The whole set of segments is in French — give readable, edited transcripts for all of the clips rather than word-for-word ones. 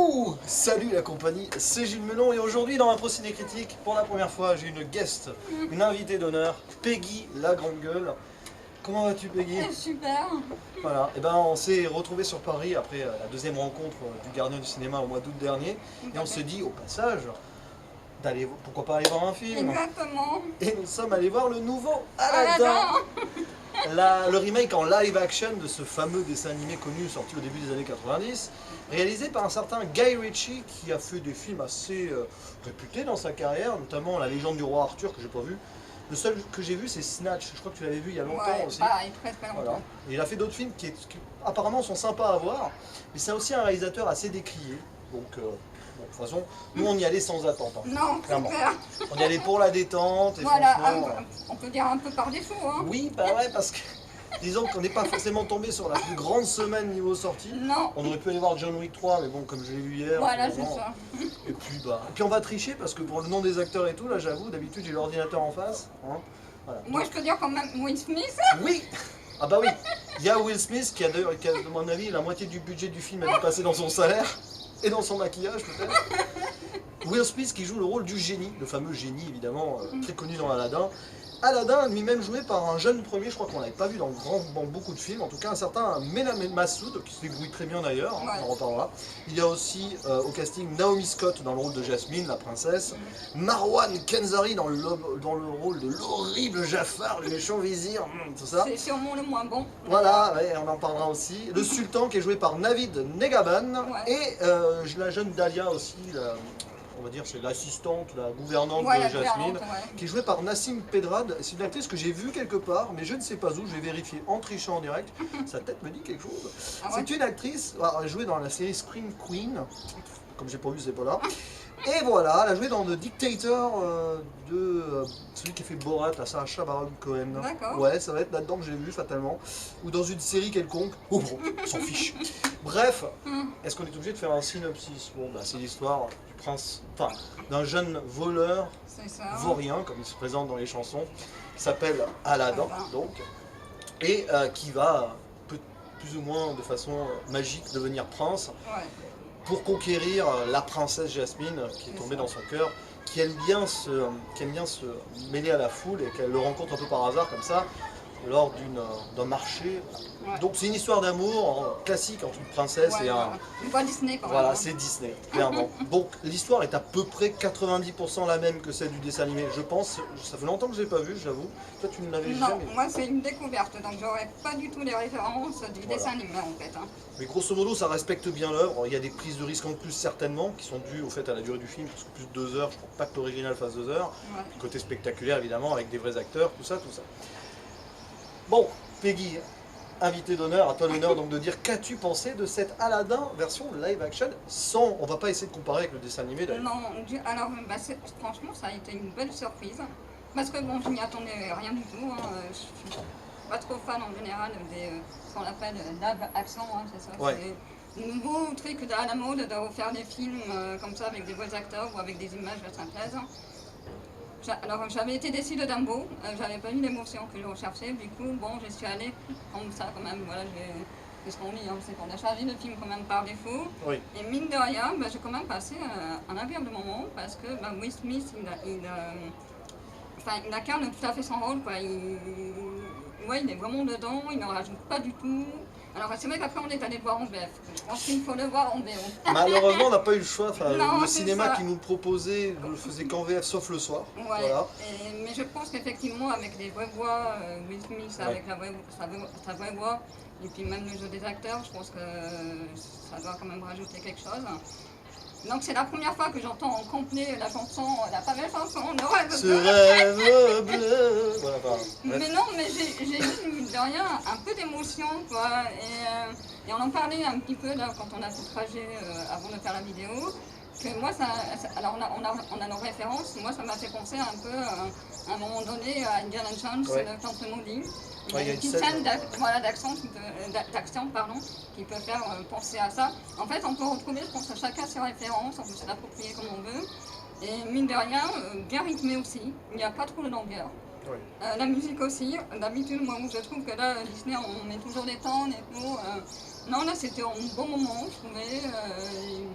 Wouh! Salut la compagnie, c'est Gilles Melon et aujourd'hui dans Impro Ciné Critique, pour la première fois, j'ai une guest, une invitée d'honneur, Peggy la grande gueule. Comment vas-tu Peggy? Super. Voilà, et ben on s'est retrouvés sur Paris après la deuxième rencontre du Gardien du cinéma au mois d'août dernier et on se dit au passage d'aller, pourquoi pas aller voir un film. Exactement. Et nous sommes allés voir le nouveau Aladdin. Le remake en live action de ce fameux dessin animé connu sorti au début des années 90, réalisé par un certain Guy Ritchie qui a fait des films assez réputés dans sa carrière, notamment La Légende du roi Arthur que j'ai pas vu. Le seul que j'ai vu c'est Snatch, je crois que tu l'avais vu il y a longtemps aussi. Pareil, très longtemps. Voilà. Et il a fait d'autres films qui apparemment sont sympas à voir, mais c'est aussi un réalisateur assez décrié. Donc bon, de toute façon, nous on y allait sans attente. Hein, non, clairement. super. On y allait pour la détente et Voilà, franchement... on peut dire un peu par défaut. Hein. Oui, bah ouais, parce que disons qu'on n'est pas forcément tombé sur la plus grande semaine niveau sortie. Non. On aurait pu aller voir John Wick 3, mais bon, comme je l'ai vu hier. Voilà, c'est vraiment. ça. Et puis on va tricher parce que pour le nom des acteurs et tout, là j'avoue, d'habitude j'ai l'ordinateur en face. Hein, voilà. Moi, je peux dire quand même Will Smith. Oui. Ah bah oui. Il y a Will Smith qui a, de mon avis, la moitié du budget du film a dû passer dans son salaire et dans son maquillage peut-être. Will Smith qui joue le rôle du génie, le fameux génie évidemment, très connu dans Aladdin. Aladdin, lui-même joué par un jeune premier, je crois qu'on l'avait pas vu dans beaucoup de films, en tout cas un certain Melamed Massoud, qui se débrouille très bien d'ailleurs, hein, on en reparlera. Il y a aussi au casting Naomi Scott dans le rôle de Jasmine, la princesse, Marwan Kenzari dans le rôle de l'horrible Jafar, le méchant vizir, tout ça. C'est sûrement le moins bon. Voilà, ouais, on en parlera aussi. Le sultan qui est joué par Navid Negaban, et la jeune Dahlia aussi, on va dire c'est l'assistante, la gouvernante de Jasmine, qui est jouée par Nassim Pedrad. C'est une actrice que j'ai vue quelque part, mais je ne sais pas où, j'ai vérifié en trichant en direct. Sa tête me dit quelque chose. C'est une actrice, elle a joué dans la série Scream Queen, comme j'ai pas vu, c'est pas là. Et voilà, elle a joué dans The Dictator de celui qui fait Borat, là, Sacha Baron Cohen. D'accord. Ouais, ça va être là-dedans que j'ai vu fatalement. Ou dans une série quelconque. Oh bon, on s'en fiche. Bref, est-ce qu'on est obligé de faire un synopsis? Bon, bah, c'est l'histoire du prince, enfin, d'un jeune voleur vaurien, comme il se présente dans les chansons, qui s'appelle Aladdin, donc, et qui va plus ou moins de façon magique devenir prince. Pour conquérir la princesse Jasmine qui est tombée dans son cœur, qui aime bien se mêler à la foule et qu'elle le rencontre un peu par hasard comme ça lors d'un marché. Donc c'est une histoire d'amour classique entre une princesse et un... Pas Disney quand même. Voilà, c'est Disney, clairement. Donc l'histoire est à peu près 90% la même que celle du dessin animé, je pense. Ça fait longtemps que je l'ai pas vu, j'avoue. Toi tu ne l'avais jamais vu. Moi c'est une découverte, donc j'aurais pas du tout les références du dessin animé en fait. Hein. Mais grosso modo, ça respecte bien l'œuvre. Il y a des prises de risque en plus certainement, qui sont dues au fait à la durée du film, parce que plus de 2 heures, je crois pas que l'original fasse 2 heures. Côté spectaculaire évidemment, avec des vrais acteurs, tout ça, tout ça. Bon, Peggy, invité d'honneur, à toi l'honneur donc de dire qu'as-tu pensé de cette Aladdin version live action sans, on va pas essayer de comparer avec le dessin animé d'ailleurs. Non, alors franchement ça a été une belle surprise, parce que bon je n'y attendais rien du tout, hein. Je suis pas trop fan en général de ce qu'on appelle live action, hein, c'est ça. C'est le nouveau truc à la mode de refaire des films comme ça avec des vrais acteurs ou avec des images de synthèse. Alors j'avais été déçue de Dumbo, j'avais pas eu l'émotion que je recherchais, du coup bon je suis allée comme ça quand même, voilà, c'est ce qu'on dit, hein, c'est qu'on a chargé le film quand même par défaut. Et mine de rien, j'ai quand même passé un agréable moment parce que Will Smith il incarne tout à fait son rôle, quoi. Il est vraiment dedans, il n'en rajoute pas du tout. Alors c'est vrai qu'après on est allé le voir en VF, je pense qu'il faut le voir en VO. Malheureusement on n'a pas eu le choix, non, le cinéma qui nous proposait ne le faisait qu'en VF sauf le soir. Voilà. Mais je pense qu'effectivement avec les vraies voix, Will Smith avec sa vraie voix, et puis même le jeu des acteurs, je pense que ça doit quand même rajouter quelque chose. Donc c'est la première fois que j'entends en complet la chanson, la fameuse chanson, le rêve bleu. Ce rêve bleu. Voilà, mais non, mais j'ai eu mine de rien un peu d'émotion, quoi. Et on en parlait un petit peu là quand on a fait le trajet avant de faire la vidéo. Que moi, alors on a nos références, moi ça m'a fait penser un peu à un moment donné à Indiana Jones, le Temple maudit. Il y a une petite scène d'accent qui peut faire penser à ça. En fait, on peut retrouver, je pense, à chacun ses références, on peut se l'approprier comme on veut. Et mine de rien, bien rythmé aussi, il n'y a pas trop de longueur. La musique aussi, d'habitude, moi je trouve que là, Disney, on met toujours des temps, des mots. Non, là c'était un bon moment, je trouvais.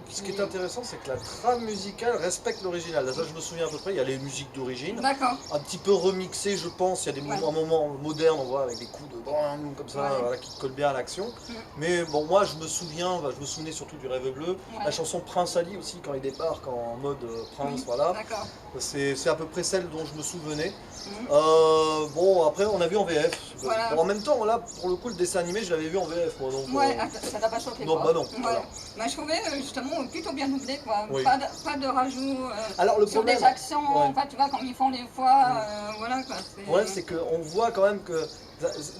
Ce qui est intéressant, c'est que la trame musicale respecte l'original. Là, ça, je me souviens à peu près, il y a les musiques d'origine. D'accord. Un petit peu remixées, je pense. Il y a des moments modernes, on voit, avec des coups de bang, comme ça, voilà, qui collent bien à l'action. Mais bon, moi, je me souvenais surtout du Rêve Bleu. La chanson Prince Ali aussi, quand il débarque en mode Prince, voilà. C'est à peu près celle dont je me souvenais. Bon, après, on a vu en VF. Bon, en même temps, là, pour le coup, le dessin animé, je l'avais vu en VF, moi. Donc, ça t'a pas choqué, non, quoi. Bah non. Voilà. Bah, je trouvais justement plutôt bien doublé, quoi. Oui. Pas de rajout Alors, le sur problème, des accents, enfin, tu vois, comme ils font des fois, voilà, quoi. Ouais, c'est qu'on voit quand même que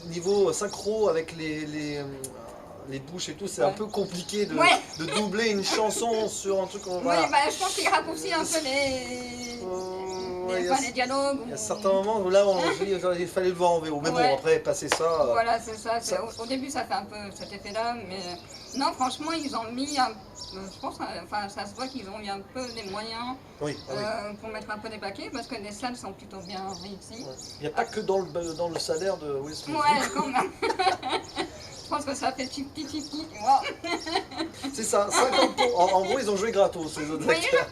niveau synchro avec les bouches et tout, c'est un peu compliqué de doubler une chanson sur un truc. Voilà. Oui, bah, je pense qu'il raccourcit un peu les dialogues. Il y a certains moments où là, il fallait le voir en VO. Mais bon, après, passer ça. Voilà, c'est ça. Au début, ça fait un peu cet effet-là, mais non, franchement, ils ont mis, je pense, enfin, ça se voit qu'ils ont eu un peu des moyens pour mettre un peu des paquets, parce que les scènes sont plutôt bien réussies. Il n'y a pas que dans le salaire de Will Smith. Ouais, quand même. Je pense que ça fait petit, tu vois. C'est ça, 50 pour. En gros, ils ont joué gratos, les autres acteurs.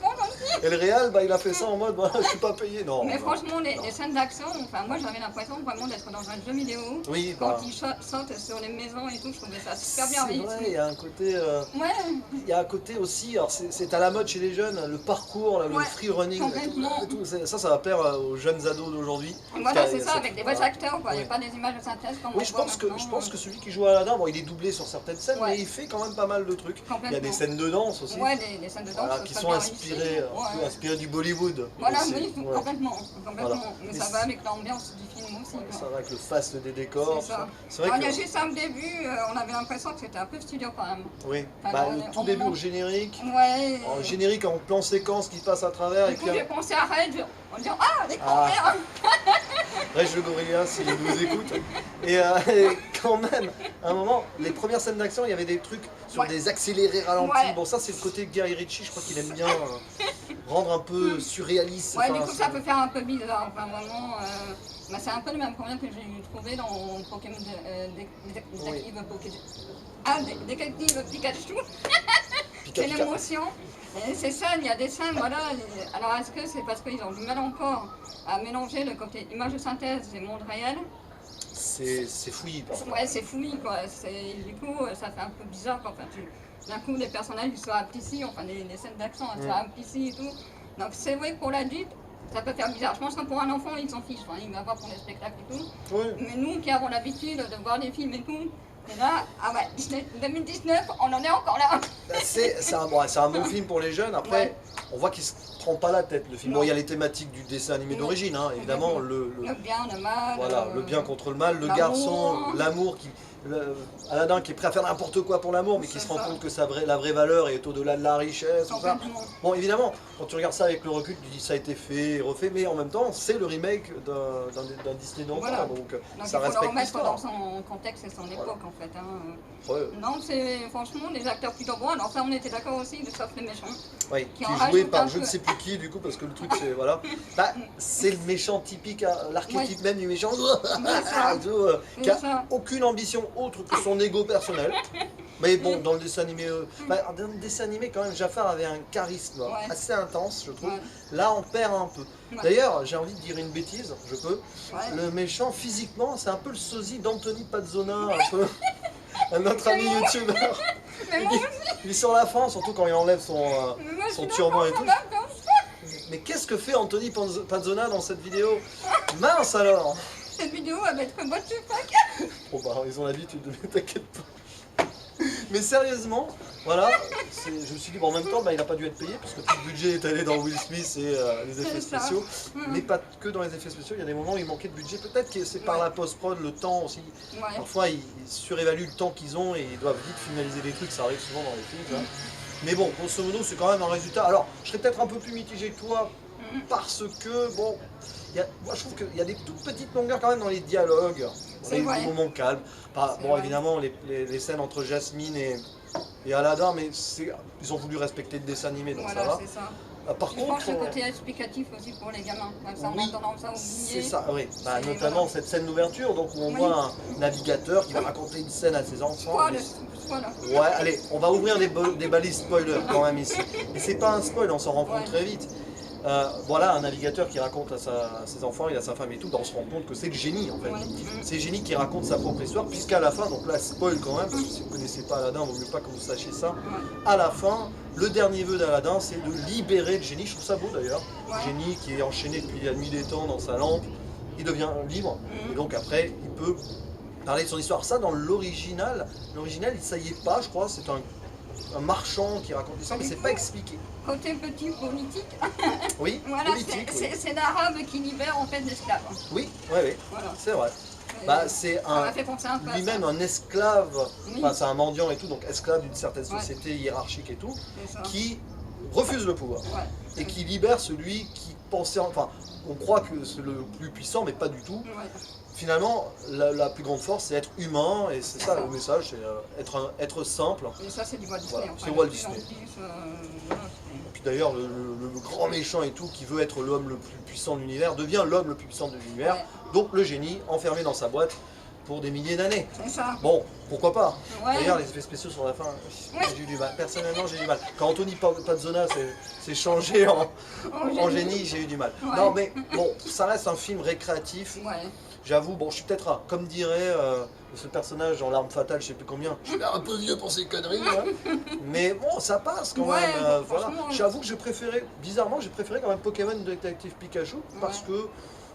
Et le Réal, il a fait ça en mode, je suis pas payé, non. Mais franchement, les scènes d'action, enfin, moi j'avais l'impression vraiment d'être dans un jeu vidéo. Oui, quand ils sautent sur les maisons et tout, je trouvais ça super bien réussi. C'est vrai, il y a un côté. Il y a un côté aussi, alors c'est à la mode chez les jeunes, le parcours, le free running, tout, ça va plaire aux jeunes ados d'aujourd'hui. Voilà, c'est ça, avec des vrais acteurs, quoi. Il n'y a pas des images de synthèse comme on je pense que celui qui joue à Aladdin, il est doublé sur certaines scènes, mais il fait quand même pas mal de trucs. Il y a des scènes de danse aussi. Ouais, des scènes de danse qui sont inspirées du Bollywood. Voilà, oui, complètement. Mais ça va avec l'ambiance du film aussi. Ça va avec le faste des décors. C'est vrai que... Il y a juste un début, on avait l'impression que c'était un peu studio quand même. Oui, le tout début au générique. Ouais. En générique en plan séquence qui passe à travers. Du coup, j'ai pensé à Red, en disant les grands-mères. Reg le gorilla, s'il nous écoute. Et quand même, à un moment, les premières scènes d'action, il y avait des trucs sur des accélérés ralentis. Bon, ça, c'est le côté Guy Ritchie, je crois qu'il aime bien rendre un peu surréaliste. Ouais, du coup, ça peut faire un peu bizarre. Enfin, vraiment, c'est un peu le même problème que j'ai trouvé dans Pokémon Détective Pikachu. C'est l'émotion. C'est ça, il y a des scènes, voilà. Alors, est-ce que c'est parce qu'ils ont du mal encore à mélanger le côté image de synthèse et monde réel? C'est fouillis. Ouais, c'est fouillis, quoi. Du coup, ça fait un peu bizarre quand d'un coup, les personnages ils soient implicites, enfin, les scènes d'action soient implicites et tout. Donc, c'est vrai que pour l'adulte, ça peut faire bizarre. Je pense que pour un enfant, il s'en fiche. Enfin, il va voir pour les spectacles et tout. Mais nous qui avons l'habitude de voir des films et tout, et là, 2019, on en est encore là. C'est un bon film pour les jeunes. Après, on voit qu'il se prend pas la tête, le film. Bon, il y a les thématiques du dessin animé d'origine, évidemment. Le bien, le mal. Voilà, le bien contre le mal, le garçon, l'amour Aladdin qui est prêt à faire n'importe quoi pour l'amour, mais qui se rend compte que la vraie valeur est au-delà de la richesse, tout ça. Bon, évidemment, quand tu regardes ça avec le recul, tu dis ça a été fait et refait, mais en même temps, c'est le remake d'un Disney d'enfant, donc ça respecte l'histoire. Il faut le remettre dans son contexte et son époque, en fait. Non, c'est franchement des acteurs plutôt bons. Alors ça, on était d'accord aussi, de sauf les méchants. Oui, qui est joué par je ne sais plus qui, du coup, parce que le truc, c'est voilà. C'est le méchant typique, l'archétype même du méchant, qui a aucune ambition autre que son ego personnel. Mais bon, dans le dessin animé, dans le dessin animé quand même, Jafar avait un charisme assez intense, je trouve. Là, on perd un peu. D'ailleurs, j'ai envie de dire une bêtise, je peux. Le méchant, physiquement, c'est un peu le sosie d'Anthony Pazzona, un peu. Notre ami youtubeur. Il sur la fin, surtout quand il enlève son turban et tout. Mais qu'est-ce que fait Anthony Pazzona dans cette vidéo? Mince alors! Cette vidéo va mettre comme what the fuck. Bon ils ont l'habitude de t'inquiète pas. Mais sérieusement, voilà, je me suis dit, en même temps, il n'a pas dû être payé, parce que tout le budget est allé dans Will Smith et les effets spéciaux. Mais pas que dans les effets spéciaux, il y a des moments où il manquait de budget. Peut-être que c'est par la post-prod, le temps aussi. Parfois, ils surévaluent le temps qu'ils ont et ils doivent vite finaliser des trucs, ça arrive souvent dans les films. Mais bon, grosso modo, c'est quand même un résultat. Alors, je serais peut-être un peu plus mitigé que toi, parce que, moi je trouve qu'il y a des toutes petites longueurs quand même dans les dialogues, dans les moments calmes. Évidemment, les scènes entre Jasmine et Aladdin, mais ils ont voulu respecter le dessin animé, donc ça va. Par Je contre, pense le côté explicatif aussi pour les gamins. Ça, on oui, a tendance à oublier. c'est ça, oui. Bah, Et notamment voilà. cette scène d'ouverture, donc où on Oui. voit un navigateur qui va raconter une scène à ses enfants. Spoil. Ouais, allez, on va ouvrir des balises spoilers quand même ici. Et c'est pas un spoil, on s'en rend compte très vite. Voilà, un navigateur qui raconte à ses enfants et à sa femme et tout, on se rend compte que c'est le génie en fait. Ouais. C'est le génie qui raconte sa propre histoire, puisqu'à la fin, donc là spoil quand même, parce que si vous ne connaissez pas Aladdin, il vaut mieux pas que vous sachiez ça. À la fin, le dernier vœu d'Aladin, c'est de libérer le génie. Je trouve ça beau d'ailleurs. Le génie qui est enchaîné depuis la nuit des temps dans sa lampe, il devient libre. Et donc après, il peut parler de son histoire. Ça, dans l'original, ça y est pas, je crois, c'est un marchand qui raconte l'histoire, mais c'est pas expliqué. Côté petit politique, Oui, voilà, politique. Oui. c'est l'arabe qui libère en fait l'esclave. Oui, Voilà. c'est vrai. Bah, c'est lui-même un esclave, enfin c'est un mendiant et tout, donc esclave d'une certaine société hiérarchique et tout, qui refuse le pouvoir et qui libère celui qui pensait, enfin on croit que c'est le plus puissant mais pas du tout. Finalement, la plus grande force c'est être humain et c'est ça le message, c'est être simple. Et ça c'est du Walt Disney. Voilà, Enfin, c'est Walt Disney. Puis d'ailleurs le grand méchant et tout qui veut être l'homme le plus puissant de l'univers devient l'homme le plus puissant de l'univers. Donc le génie enfermé dans sa boîte pour des milliers d'années. C'est ça. Bon, pourquoi pas. D'ailleurs, les effets spéciaux sur la fin, j'ai eu du mal. Personnellement, j'ai eu du mal. Quand Anthony Pazzona s'est changé en génie, j'ai eu du mal. Non, mais bon, ça reste un film récréatif. J'avoue, bon, je suis peut-être, comme dirait ce personnage dans L'Arme Fatale, je sais plus combien, je suis un peu vieux pour ces conneries, hein. Mais bon, ça passe quand même. Voilà. J'avoue que bizarrement, j'ai préféré quand même Pokémon Détective Pikachu, parce que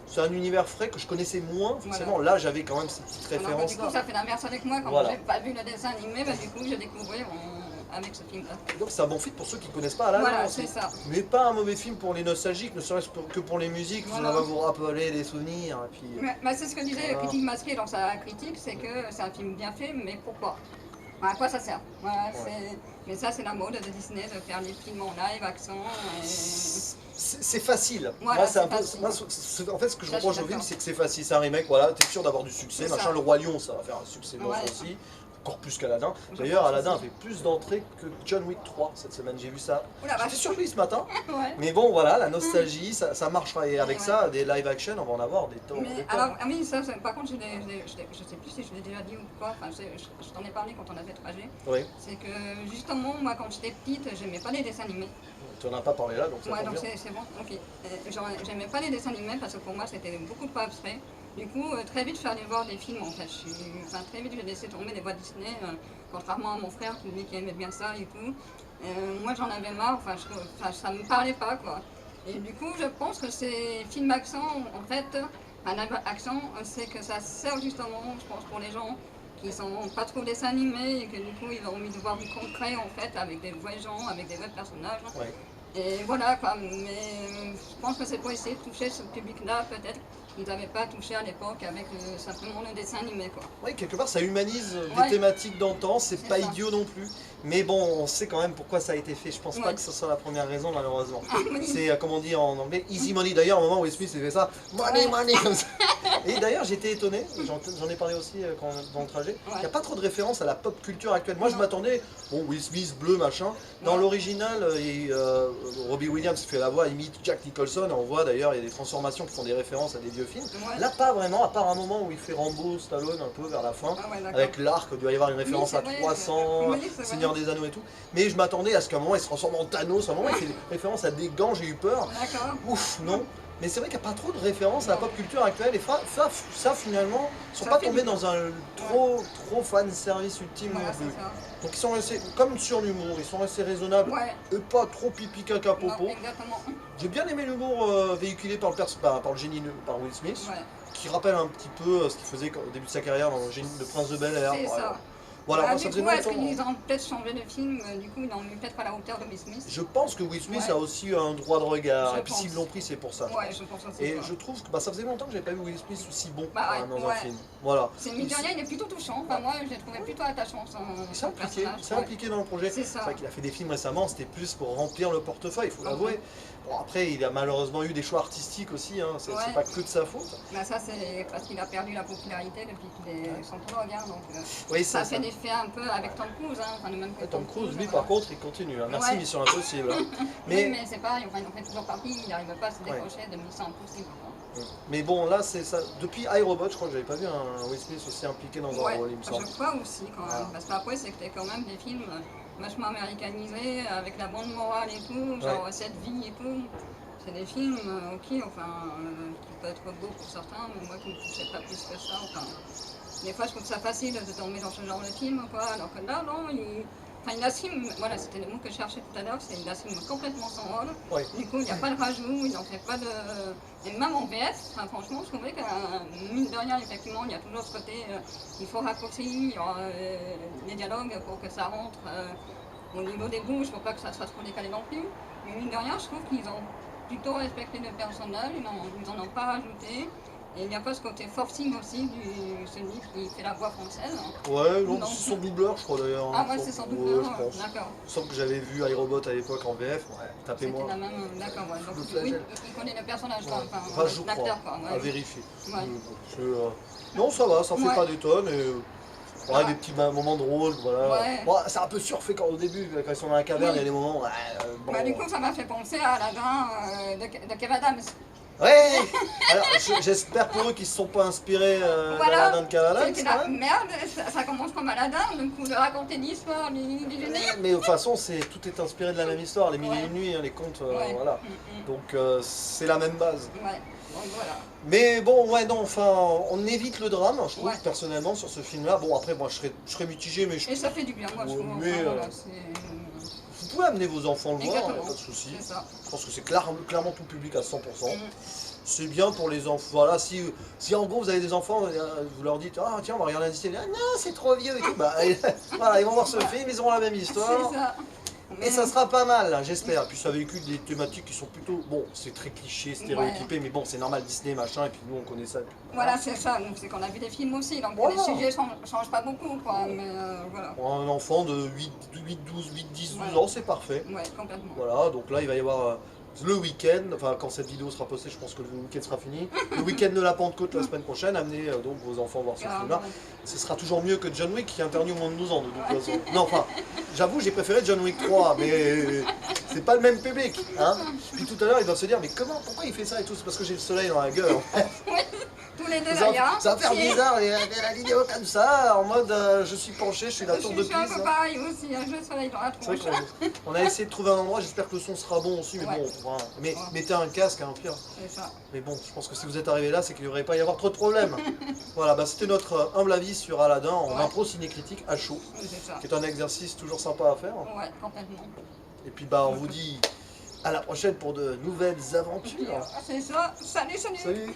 c'est un univers frais que je connaissais moins, forcément. Là, j'avais quand même ces petites références. Du coup, ça fait l'inverse avec moi. Quand j'ai pas vu le dessin animé, du coup, j'ai découvert avec ce film-là. Donc, c'est un bon film pour ceux qui ne connaissent pas Aladdin. Voilà, c'est ça. Mais pas un mauvais film pour les nostalgiques, ne serait-ce que pour les musiques. Ça va vous rappeler des souvenirs. Et puis, c'est ce que disait Critique Masqué dans sa critique, c'est que c'est un film bien fait, mais pourquoi? À quoi ça sert? Mais ça, c'est la mode de Disney de faire des films en live, action. C'est facile. Voilà, moi, c'est un peu. En fait, ce que je reproche au film, c'est que c'est facile. C'est un remake, voilà, t'es sûr d'avoir du succès. Machin, Le Roi Lion, ça va faire un succès monstre aussi. Encore plus qu'Aladin. D'ailleurs, Aladin a fait plus d'entrées que John Wick 3 cette semaine, j'ai vu ça. J'étais surpris ce matin. Mais bon, voilà, la nostalgie, ça marchera. Et avec ça, des live action, on va en avoir des tonnes. Alors, oui, ça, par contre, je sais plus si je l'ai déjà dit ou pas. Enfin, je t'en ai parlé quand on a fait le trajet. Oui. C'est que justement, moi, quand j'étais petite, j'aimais pas les dessins animés. Tu n'en as pas parlé là, donc ça tombe donc bien. c'est bon, ok. J'aimais pas les dessins animés parce que pour moi, c'était beaucoup trop abstrait. Du coup, très vite, je suis allée voir des films en fait. Très vite, j'ai laissé tomber les voix Disney, contrairement à mon frère qui aimait bien ça et tout. Moi, j'en avais marre, ça me parlait pas quoi. Et du coup, je pense que ces films accent, en fait, un accent, c'est que ça sert justement, je pense, pour les gens qui sont pas trop dessins animés et que du coup, ils ont envie de voir du concret en fait, avec des vrais gens, avec des vrais personnages. Et voilà quoi, mais je pense que c'est pour essayer de toucher ce public-là peut-être. Ils n'avaient pas touché à l'époque avec simplement le dessin animé quoi. Oui, quelque part ça humanise des thématiques d'antan, c'est pas idiot non plus. Mais bon, on sait quand même pourquoi ça a été fait. Je pense pas que ce soit la première raison malheureusement. C'est comme on dit en anglais, easy money. D'ailleurs, au moment où Will Smith fait ça, money comme ça. Et d'ailleurs, j'étais étonné, j'en ai parlé aussi dans le trajet, il n'y a pas trop de références à la pop culture actuelle. Moi je m'attendais, bon, Will Smith, bleu, machin. Dans l'original, Robbie Williams fait la voix, imite Jack Nicholson. On voit d'ailleurs, il y a des transformations qui font des références à des vieux films. Là, pas vraiment, à part un moment où il fait Rambo, Stallone un peu vers la fin, avec l'arc, il doit y avoir une référence à 300, Seigneur des Anneaux et tout. Mais je m'attendais à ce qu'à un moment il se transforme en Thanos, à un moment il fait des références à des gants, j'ai eu peur. Ouf, non. Mais c'est vrai qu'il n'y a pas trop de références à la pop culture actuelle et ça finalement, ils sont pas tombés dans un trop fan service ultime non plus. Donc ils sont restés, comme sur l'humour, ils sont restés raisonnables et pas trop pipi caca popo. J'ai bien aimé l'humour véhiculé par le génie, par Will Smith, qui rappelle un petit peu ce qu'il faisait au début de sa carrière dans le Prince de Bel-Air. Voilà, moi, ça faisait est-ce qu'ils ont peut-être changé de film, du coup ils l'ont mis peut-être à la hauteur de Will Smith? Je pense que Will Smith a aussi un droit de regard, et puis s'ils l'ont pris c'est pour ça. Je pense aussi. Et je trouve que ça faisait longtemps que j'avais pas vu Will Smith aussi bon dans un film. Voilà. C'est mine de rien, il est plutôt touchant, moi je l'ai trouvé plutôt attachant. C'est impliqué dans le projet. C'est vrai qu'il a fait des films récemment, c'était plus pour remplir le portefeuille, il faut l'avouer. Bon, après, il a malheureusement eu des choix artistiques aussi, hein. C'est pas que de sa faute. Ça, c'est parce qu'il a perdu la popularité depuis qu'il est scientologue. Donc, oui, ça fait des fait un peu avec Tom Cruise, hein, enfin le même que Tom Cruise, lui voilà. par contre, il continue. Hein. Merci Ouais. Mission Impossible. Hein. Oui, mais c'est pareil, enfin, il en fait toujours partie, il n'arrive pas à se Ouais. décrocher de Mission Impossible. Quoi. Mais bon, là, c'est ça. Depuis iRobot, je crois que j'avais pas vu un Will Smith aussi impliqué dans un Ouais, rôle, il me semble. je crois aussi quand même, Voilà. parce qu'après c'était quand même des films vachement américanisés, avec la bande morale et tout, genre cette vie et tout. C'est des films, ok, enfin, qui peuvent être beaux pour certains, mais moi qui ne touchais pas plus que ça. Enfin, des fois je trouve ça facile de tomber dans ce genre de film, quoi, alors que là, non, il assume, voilà, c'était le mot que je cherchais tout à l'heure, c'est il assume complètement son rôle. Ouais. Du coup, il n'y a pas de rajout, il n'en fait pas de. Et même en VF, enfin, franchement, je trouvais que, mine de rien, effectivement, il y a toujours ce côté, il faut raccourcir les dialogues pour que ça rentre au niveau des bouches, pour pas que ça soit trop décalé non plus. Mais mine de rien, je trouve qu'ils ont plutôt respecté le personnage, ils n'en ont pas rajouté. Et il n'y a pas ce côté forcing aussi du celui qui fait la voix française. Ouais, non, Non. c'est son doubleur, je crois d'ailleurs. Ah hein. ouais, c'est sans doute. Ouais, je pense. D'accord. Sauf que j'avais vu iRobot à l'époque en VF. Ouais, C'était tapez-moi. la même. D'accord, ouais. Donc, Le oui, flagelle. il connaît le personnage, Ouais. quoi, Enfin, je crois, l'acteur, quoi. à Ouais. vérifier. Ouais. Non, ça va, ça fait Ouais. pas des tonnes. Et, ouais, Ouais. des petits moments drôles, voilà. Ouais. Bon, c'est un peu surfait quand au début, quand ils sont dans la caverne, Oui. il y a des moments. Ouais, bon. Bah, du coup, ça m'a fait penser à Aladdin de Kev Adams. Ouais. Alors, j'espère pour eux qu'ils se sont pas inspirés Voilà. d'Aladdin de Kev Adams, C'était quand la même. merde, ça commence comme Aladdin, du coup, de raconter l'histoire du génie. Mais de toute façon, tout est inspiré de la même histoire, les mille et Ouais. une nuits, hein, les contes, Ouais. voilà. Donc c'est la même base. Ouais, donc voilà. Mais bon, ouais, non, enfin, on évite le drame, je trouve, Ouais. personnellement, sur ce film-là. Bon, après, moi, je serais mitigé, mais Et ça fait du bien, moi, je Ouais, trouve. mais, Enfin, voilà, c'est. vous pouvez amener vos enfants le voir, Exactement. pas de souci. C'est ça. Je pense que c'est clairement tout public à 100%. Mm. C'est bien pour les enfants. Voilà, si en gros vous avez des enfants, vous leur dites ah tiens on va regarder un Disney, ah, non c'est trop vieux et tout, bah voilà ils vont voir ce film, ils auront la même histoire. C'est ça. Et ça sera pas mal, hein, j'espère. Puis ça véhicule des thématiques qui sont plutôt bon, c'est très cliché, stéréotypé, mais bon c'est normal Disney machin et puis nous on connaît ça. Et puis, Voilà, c'est ça. Donc, c'est qu'on a vu des films aussi, donc Voilà. les sujets changent pas beaucoup, quoi. Mais voilà. Pour un enfant de 8, 10, 12 Ouais. ans, c'est parfait. Ouais, complètement. Voilà, donc là il va y avoir le week-end, enfin quand cette vidéo sera postée, je pense que le week-end sera fini. Le week-end de la Pentecôte la semaine prochaine, amenez donc vos enfants voir ce Ah, film-là. ouais. Ce sera toujours mieux que John Wick qui est interdit au moins de 12 ans de toute façon. Non, enfin, j'avoue, j'ai préféré John Wick 3, mais c'est pas le même public. Hein. Puis tout à l'heure, il va se dire, mais pourquoi il fait ça et tout? C'est parce que j'ai le soleil dans la gueule. Tous les deux Ça d'ailleurs. va faire bizarre, il y a la vidéo comme ça, en mode je suis penché, je suis la tour de Je suis un Pise. peu pareil aussi, un jeu de soleil dans la C'est vrai tronche. qu'on a essayé de trouver un endroit, j'espère que le son sera bon aussi, mais Ouais. bon, voilà. Mais Ouais. mettez un casque, hein, au pire. C'est ça. Mais bon, je pense que si vous êtes arrivé là, c'est qu'il ne devrait pas y avoir trop de problèmes. Voilà, bah, c'était notre humble avis sur Aladdin en Ouais. impro ciné-critique à chaud, Oui, c'est ça. qui est un exercice toujours sympa à faire. Ouais, complètement. Et puis bah on vous dit à la prochaine pour de nouvelles aventures. C'est ça. Salut, salut. Salut